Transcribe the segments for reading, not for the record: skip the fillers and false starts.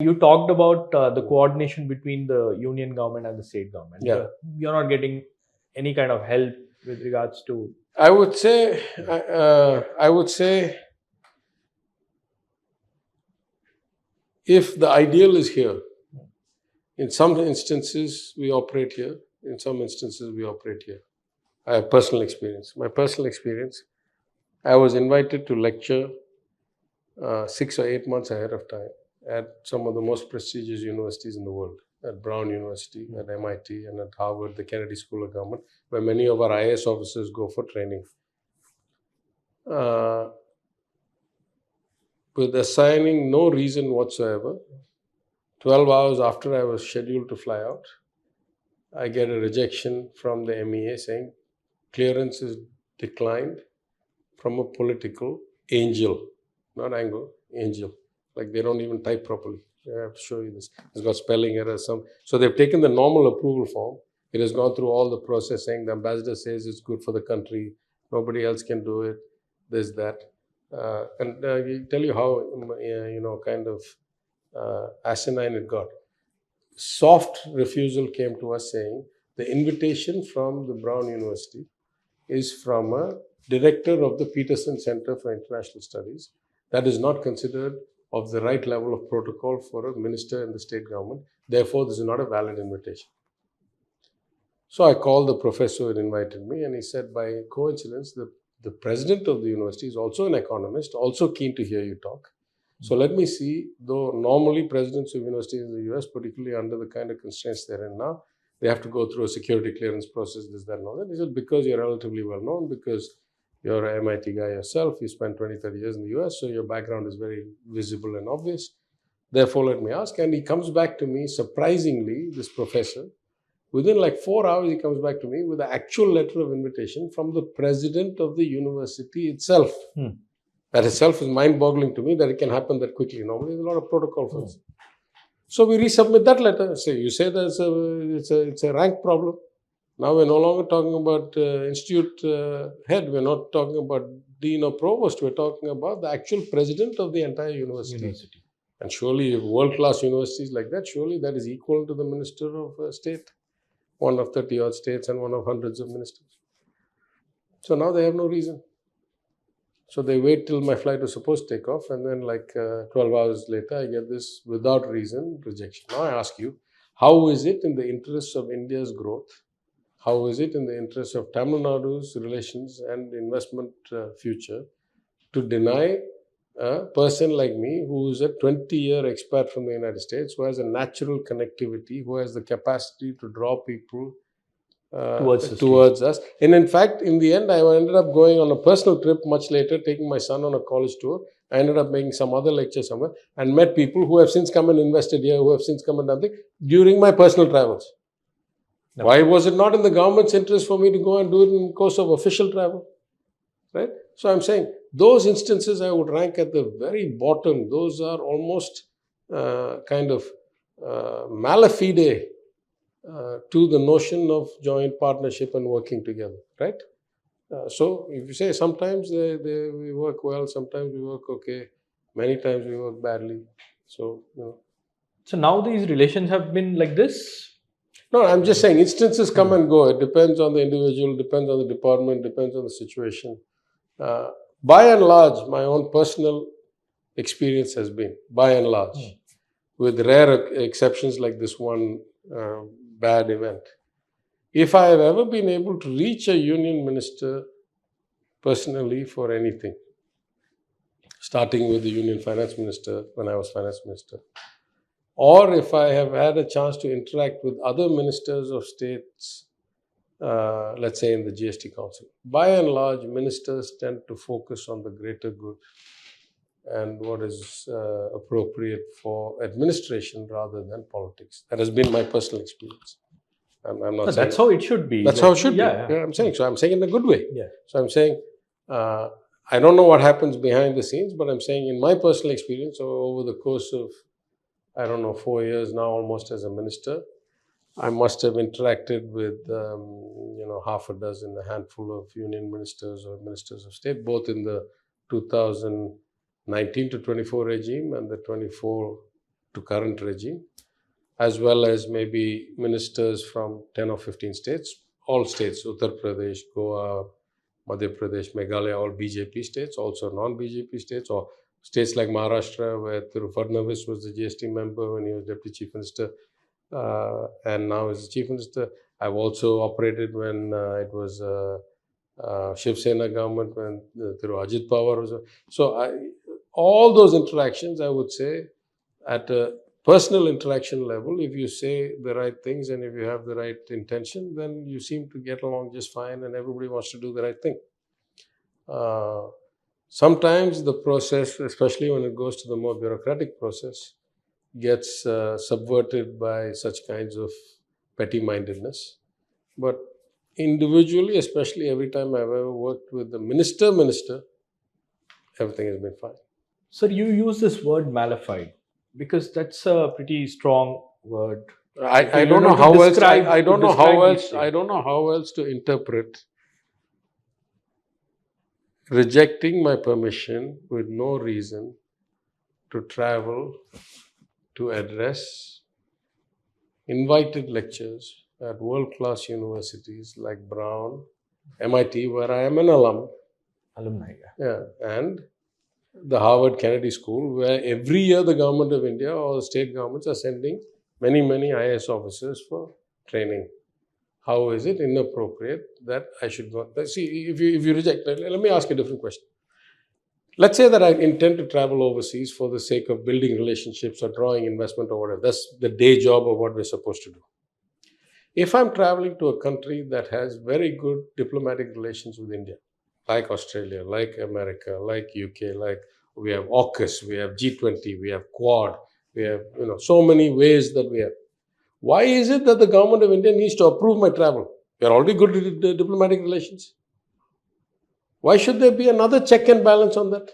You talked about the coordination between the union government and the state government. Yeah. You're not getting any kind of help with regards to. I would say, if the ideal is here, in some instances we operate here, in some instances we operate here. I have personal experience. My personal experience, I was invited to lecture 6 or 8 months ahead of time at some of the most prestigious universities in the world, at Browne University, at MIT, and at Harvard, the Kennedy School of Government, where many of our IAS officers go for training. With assigning no reason whatsoever, 12 hours after I was scheduled to fly out, I get a rejection from the MEA saying clearance is declined from a political angel, not angle, angel. Like they don't even type properly. I have to show you this. It's got spelling errors. So they've taken the normal approval form. It has gone through all the process saying the ambassador says it's good for the country. Nobody else can do it. This, that. And I tell you how, kind of asinine it got. Soft refusal came to us saying the invitation from the Browne University is from a director of the Peterson Center for International Studies. That is not considered of the right level of protocol for a minister in the state government. Therefore, this is not a valid invitation. So I called the professor who had invited me, and he said, by coincidence, the president of the university is also an economist, also keen to hear you talk. So let me see, though normally presidents of universities in the US, particularly under the kind of constraints they're in now, they have to go through a security clearance process, this, that, and all that. He said, because you're relatively well known, because you're an MIT guy yourself, you spent 20, 30 years in the US, so your background is very visible and obvious. Therefore, let me ask. And he comes back to me, surprisingly, this professor, within like 4 hours, he comes back to me with the actual letter of invitation from the president of the university itself. That itself is mind-boggling to me that it can happen that quickly. Normally, there's a lot of protocol for this. So we resubmit that letter. So you say that it's a rank problem. Now we're no longer talking about institute head. We're not talking about dean or provost. We're talking about the actual president of the entire university. And surely, if world-class universities like that, surely that is equal to the minister of state, one of 30-odd states and one of hundreds of ministers. So now they have no reason. So they wait till my flight was supposed to take off, and then like 12 hours later, I get this without reason rejection. Now I ask you, how is it in the interests of India's growth? How is it in the interest of Tamil Nadu's relations and investment future to deny a person like me, who is a 20-year expat from the United States, who has a natural connectivity, who has the capacity to draw people towards us. And in fact, in the end, I ended up going on a personal trip much later, taking my son on a college tour. I ended up making some other lecture somewhere and met people who have since come and invested here, who have since come and done things during my personal travels. No. Why was it not in the government's interest for me to go and do it in the course of official travel? Right? So I'm saying those instances I would rank at the very bottom. Those are almost kind of malafide to the notion of joint partnership and working together, right? So if you say sometimes we work well, sometimes we work okay, many times we work badly. So, So now these relations have been like this? No, I'm just saying instances come and go. It depends on the individual, depends on the department, depends on the situation. By and large, my own personal experience has been, by and large, with rare exceptions like this one bad event. If I have ever been able to reach a union minister personally for anything, starting with the union finance minister when I was finance minister, or if I have had a chance to interact with other ministers of states, let's say in the GST Council, by and large, ministers tend to focus on the greater good and what is appropriate for administration rather than politics. That has been my personal experience. I'm not saying that's how it should be. That's how it should be. Yeah, I'm saying. So I'm saying in a good way. Yeah. So I'm saying, I don't know what happens behind the scenes, but I'm saying in my personal experience over the course of, 4 years now almost as a minister, I must have interacted with, half a dozen, a handful of union ministers or ministers of state, both in the 2019 to 24 regime and the 24 to current regime, as well as maybe ministers from 10 or 15 states, all states, Uttar Pradesh, Goa, Madhya Pradesh, Meghalaya, all BJP states, also non-BJP states, or states like Maharashtra, where Fadnavis was the GST member when he was Deputy Chief Minister, and now is the Chief Minister. I've also operated when it was Shiv Sena government, when through Ajit Pawar was. So all those interactions, I would say, at a personal interaction level, if you say the right things and if you have the right intention, then you seem to get along just fine and everybody wants to do the right thing. Sometimes the process, especially when it goes to the more bureaucratic process, gets subverted by such kinds of petty-mindedness. But individually, especially every time I've ever worked with the minister, everything has been fine. Sir, you use this word malafide because that's a pretty strong word. I don't know how else. I don't know how else. I don't know how else to interpret rejecting my permission with no reason to travel to address invited lectures at world-class universities like Browne, MIT, where I am an Alumni. yeah, and the Harvard Kennedy School, where every year the government of India or the state governments are sending many, many IAS officers for training. How is it inappropriate that I should go? See, if you reject, let me ask you a different question. Let's say that I intend to travel overseas for the sake of building relationships or drawing investment or whatever. That's the day job of what we're supposed to do. If I'm traveling to a country that has very good diplomatic relations with India, like Australia, like America, like UK, like we have AUKUS, we have G20, we have Quad, we have so many ways that we have. Why is it that the government of India needs to approve my travel? We are already good with diplomatic relations. Why should there be another check and balance on that?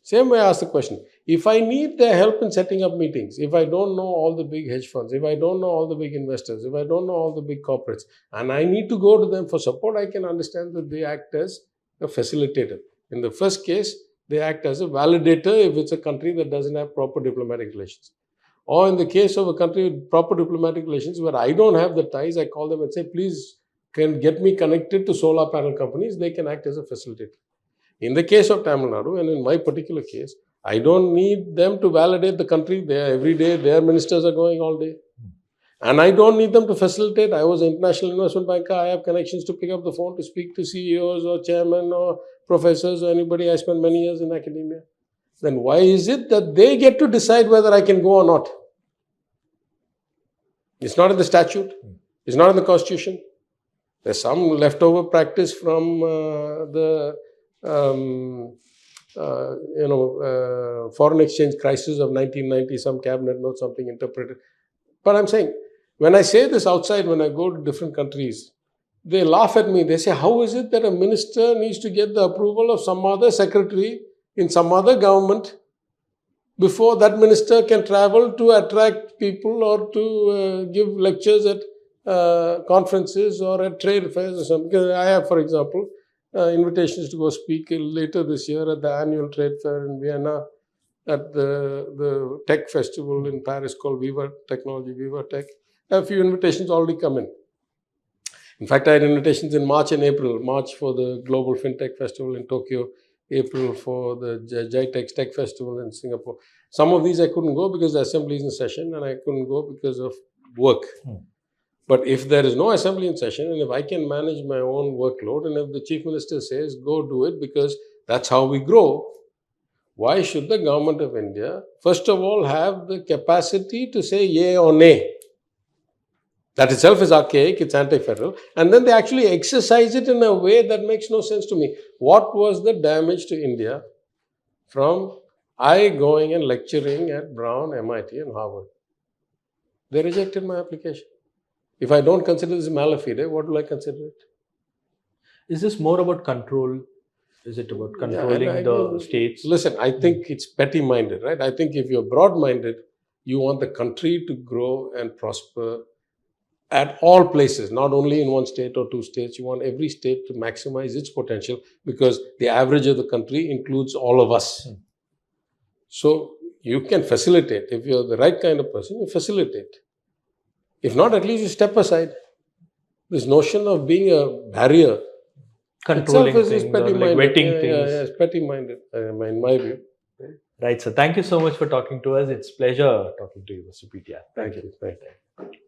Same way I ask the question. If I need their help in setting up meetings, if I don't know all the big hedge funds, if I don't know all the big investors, if I don't know all the big corporates, and I need to go to them for support, I can understand that they act as a facilitator. In the first case, they act as a validator if it's a country that doesn't have proper diplomatic relations. Or in the case of a country with proper diplomatic relations where I don't have the ties, I call them and say, please, can get me connected to solar panel companies. They can act as a facilitator. In the case of Tamil Nadu, and in my particular case, I don't need them to validate the country. Every day, their ministers are going all day. And I don't need them to facilitate. I was an international investment banker. I have connections to pick up the phone to speak to CEOs or chairmen or professors or anybody. I spent many years in academia. Then why is it that they get to decide whether I can go or not? It's not in the statute. It's not in the constitution. There's some leftover practice from the foreign exchange crisis of 1990, some cabinet note, something interpreted. But I'm saying, when I say this outside, when I go to different countries, they laugh at me. They say, how is it that a minister needs to get the approval of some other secretary in some other government before that minister can travel to attract people or to give lectures at conferences or at trade fairs or something? Because I have, for example, invitations to go speak later this year at the annual trade fair in Vienna, at the tech festival in Paris called Viva Technology, Viva Tech. A few invitations already come in. In fact, I had invitations in March and April. March for the Global FinTech Festival in Tokyo, April for the Jaishankar Tech Festival in Singapore. Some of these I couldn't go because the assembly is in session, and I couldn't go because of work. But if there is no assembly in session, and if I can manage my own workload, and if the Chief Minister says, go do it because that's how we grow, why should the government of India, first of all, have the capacity to say yay or nay? That itself is archaic, it's anti-federal. And then they actually exercise it in a way that makes no sense to me. What was the damage to India from I going and lecturing at Browne, MIT and Harvard? They rejected my application. If I don't consider this mala fide, what will I consider it? Is this more about control? Is it about controlling the states? Listen, I think it's petty-minded, right? I think if you're broad-minded, you want the country to grow and prosper at all places, not only in one state or two states. You want every state to maximize its potential because the average of the country includes all of us. So you can facilitate. If you're the right kind of person, you facilitate. If not, at least you step aside. This notion of being a barrier Controlling itself is things or like petty-minded. wetting Yeah, things. it's petty-minded, in my view. Right, sir. Thank you so much for talking to us. It's pleasure talking to you, Mr. PTR. Thank you.